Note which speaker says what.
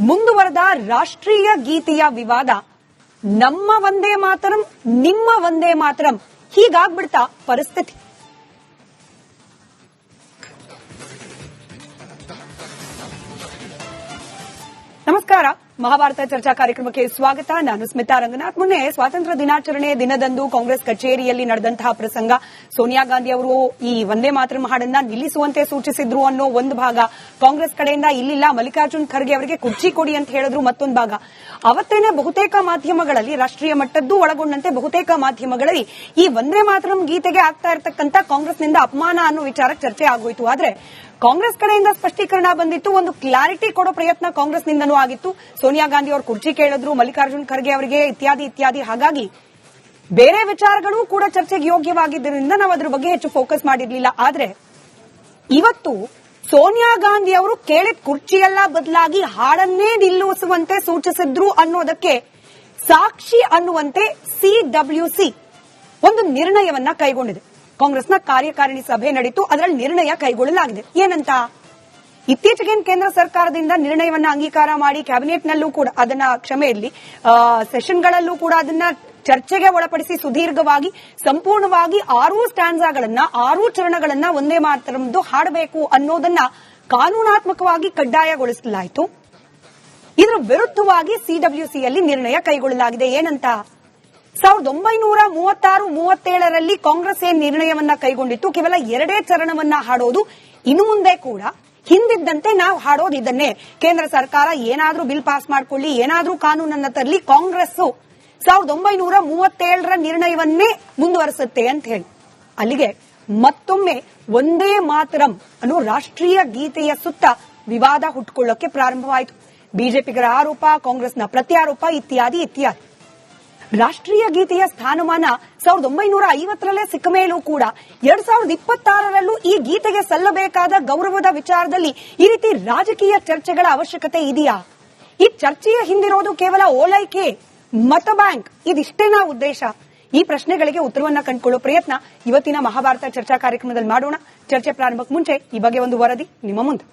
Speaker 1: ಮುಂದುವರೆದ ರಾಷ್ಟ್ರೀಯ ಗೀತೆಯ ವಿವಾದ ನಮ್ಮ ವಂದೇ ಮಾತರಂ ನಿಮ್ಮ ವಂದೇ ಮಾತರಂ ಹೀಗಾಗ್ಬಿಡ್ತಾ ಪರಿಸ್ಥಿತಿ. ನಮಸ್ಕಾರ, ಮಹಾಭಾರತ ಚರ್ಚಾ ಕಾರ್ಯಕ್ರಮಕ್ಕೆ ಸ್ವಾಗತ. ನಾನು ಸ್ಮಿತಾ ರಂಗನಾಥ್. ಮೊನ್ನೆ ಸ್ವಾತಂತ್ರ್ಯ ದಿನಾಚರಣೆ ದಿನದಂದು ಕಾಂಗ್ರೆಸ್ ಕಚೇರಿಯಲ್ಲಿ ನಡೆದಂತಹ ಪ್ರಸಂಗ, ಸೋನಿಯಾ ಗಾಂಧಿ ಅವರು ಈ ವಂದೇ ಮಾತರಂ ಹಾಡನ್ನ ನಿಲ್ಲಿಸುವಂತೆ ಸೂಚಿಸಿದ್ರು ಅನ್ನೋ ಒಂದು ಭಾಗ, ಕಾಂಗ್ರೆಸ್ ಕಡೆಯಿಂದ ಇಲ್ಲಿಲ್ಲ ಮಲ್ಲಿಕಾರ್ಜುನ್ ಖರ್ಗೆ ಅವರಿಗೆ ಕುರ್ಚಿ ಕೊಡಿ ಅಂತ ಹೇಳಿದ್ರು ಮತ್ತೊಂದು ಭಾಗ. ಅವತ್ತೇನೆ ಬಹುತೇಕ ಮಾಧ್ಯಮಗಳಲ್ಲಿ, ರಾಷ್ಟ್ರೀಯ ಮಟ್ಟದ್ದು ಒಳಗೊಂಡಂತೆ ಬಹುತೇಕ ಮಾಧ್ಯಮಗಳಲ್ಲಿ ಈ ವಂದೇ ಮಾತರಂ ಗೀತೆಗೆ ಆಗ್ತಾ ಇರತಕ್ಕಂತ ಕಾಂಗ್ರೆಸ್ನಿಂದ ಅಪಮಾನ ಅನ್ನೋ ವಿಚಾರ ಚರ್ಚೆ ಆಗೋಯ್ತು. ಆದ್ರೆ ಕಾಂಗ್ರೆಸ್ ಕಡೆಯಿಂದ ಸ್ಪಷ್ಟೀಕರಣ ಬಂದಿತ್ತು, ಒಂದು ಕ್ಲಾರಿಟಿ ಕೊಡೋ ಪ್ರಯತ್ನ ಕಾಂಗ್ರೆಸ್ನಿಂದನೂ ಆಗಿತ್ತು. ಸೋನಿಯಾ ಗಾಂಧಿ ಅವರು ಕುರ್ಚಿ ಕೇಳಿದ್ರು ಮಲ್ಲಿಕಾರ್ಜುನ್ ಖರ್ಗೆ ಅವರಿಗೆ, ಇತ್ಯಾದಿ ಇತ್ಯಾದಿ. ಹಾಗಾಗಿ ಬೇರೆ ವಿಚಾರಗಳು ಕೂಡ ಚರ್ಚೆಗೆ ಯೋಗ್ಯವಾಗಿದ್ದರಿಂದ ನಾವು ಅದ್ರ ಬಗ್ಗೆ ಹೆಚ್ಚು ಫೋಕಸ್ ಮಾಡಿರ್ಲಿಲ್ಲ. ಆದ್ರೆ ಇವತ್ತು ಸೋನಿಯಾ ಗಾಂಧಿ ಅವರು ಕೇಳಿದ ಕುರ್ಚಿಯೆಲ್ಲ ಬದಲಾಗಿ ಹಾಡನ್ನೇ ನಿಲ್ಲಿಸುವಂತೆ ಸೂಚಿಸಿದ್ರು ಅನ್ನೋದಕ್ಕೆ ಸಾಕ್ಷಿ ಅನ್ನುವಂತೆ ಸಿಡಬ್ಲ್ಯೂಸಿ ಒಂದು ನಿರ್ಣಯವನ್ನ ಕೈಗೊಂಡಿದೆ. ಕಾಂಗ್ರೆಸ್ನ ಕಾರ್ಯಕಾರಿಣಿ ಸಭೆ ನಡೆಯಿತು, ಅದರಲ್ಲಿ ನಿರ್ಣಯ ಕೈಗೊಳ್ಳಲಾಗಿದೆ. ಏನಂತ? ಇತ್ತೀಚೆಗೆ ಕೇಂದ್ರ ಸರ್ಕಾರದಿಂದ ನಿರ್ಣಯವನ್ನ ಅಂಗೀಕಾರ ಮಾಡಿ ಕ್ಯಾಬಿನೆಟ್ನಲ್ಲೂ ಕೂಡ ಅದನ್ನ, ಕ್ಷಮೆಯಲ್ಲಿ ಸೆಷನ್ಗಳಲ್ಲೂ ಕೂಡ ಅದನ್ನ ಚರ್ಚೆಗೆ ಒಳಪಡಿಸಿ ಸುದೀರ್ಘವಾಗಿ ಸಂಪೂರ್ಣವಾಗಿ 6 ಸ್ಟ್ಯಾನ್ಸಾಗಳನ್ನ 6 ಚರಣಗಳನ್ನ ವಂದೇ ಮಾತರಂದು ಹಾಡಬೇಕು ಅನ್ನೋದನ್ನ ಕಾನೂನಾತ್ಮಕವಾಗಿ ಕಡ್ಡಾಯಗೊಳಿಸಲಾಯಿತು. ಇದರ ವಿರುದ್ಧವಾಗಿ ಸಿಡಬ್ಲ್ಯೂಸಿಯಲ್ಲಿ ನಿರ್ಣಯ ಕೈಗೊಳ್ಳಲಾಗಿದೆ. ಏನಂತ? 1936-37ರಲ್ಲಿ ಕಾಂಗ್ರೆಸ್ ಏನ್ ನಿರ್ಣಯವನ್ನ ಕೈಗೊಂಡಿತ್ತು, ಕೇವಲ 2 ಚರಣವನ್ನ ಹಾಡೋದು, ಇನ್ನು ಮುಂದೆ ಕೂಡ ಹಿಂದಿದ್ದಂತೆ ನಾವು ಹಾಡೋದು ಇದನ್ನೇ. ಕೇಂದ್ರ ಸರ್ಕಾರ ಏನಾದ್ರೂ ಬಿಲ್ ಪಾಸ್ ಮಾಡ್ಕೊಳ್ಳಿ, ಏನಾದ್ರೂ ಕಾನೂನನ್ನ ತರಲಿ, ಕಾಂಗ್ರೆಸ್ 1937ರ ನಿರ್ಣಯವನ್ನೇ ಮುಂದುವರಿಸುತ್ತೆ ಅಂತ ಹೇಳಿ ಅಲ್ಲಿಗೆ ಮತ್ತೊಮ್ಮೆ ವಂದೇ ಮಾತರಂ ಅನ್ನೋ ರಾಷ್ಟ್ರೀಯ ಗೀತೆಯ ಸುತ್ತ ವಿವಾದ ಹುಟ್ಟುಕೊಳ್ಳೋಕೆ ಪ್ರಾರಂಭವಾಯಿತು. ಬಿಜೆಪಿಗರ ಆರೋಪ, ಕಾಂಗ್ರೆಸ್ನ ಪ್ರತ್ಯಾರೋಪ ಇತ್ಯಾದಿ ಇತ್ಯಾದಿ. ರಾಷ್ಟ್ರೀಯ ಗೀತೆಯ ಸ್ಥಾನಮಾನ 1950ರಲ್ಲೇ ಸಿಕ್ಕ ಮೇಲೂ ಕೂಡ 2026ರಲ್ಲೂ ಈ ಗೀತೆಗೆ ಸಲ್ಲಬೇಕಾದ ಗೌರವದ ವಿಚಾರದಲ್ಲಿ ಈ ರೀತಿ ರಾಜಕೀಯ ಚರ್ಚೆಗಳ ಅವಶ್ಯಕತೆ ಇದೆಯಾ? ಈ ಚರ್ಚೆಯ ಹಿಂದಿರೋದು ಕೇವಲ ಓಲೈಕೆ, ಮತ ಬ್ಯಾಂಕ್, ಇದಿಷ್ಟೇನಾ ಉದ್ದೇಶ? ಈ ಪ್ರಶ್ನೆಗಳಿಗೆ ಉತ್ತರವನ್ನ ಕಂಡುಕೊಳ್ಳೋ ಪ್ರಯತ್ನ ಇವತ್ತಿನ ಮಹಾಭಾರತ ಚರ್ಚಾ ಕಾರ್ಯಕ್ರಮದಲ್ಲಿ ಮಾಡೋಣ. ಚರ್ಚೆ ಪ್ರಾರಂಭಕ್ಕೆ ಮುಂಚೆ ಈ ಬಗ್ಗೆ ಒಂದು ವರದಿ ನಿಮ್ಮ ಮುಂದೆ.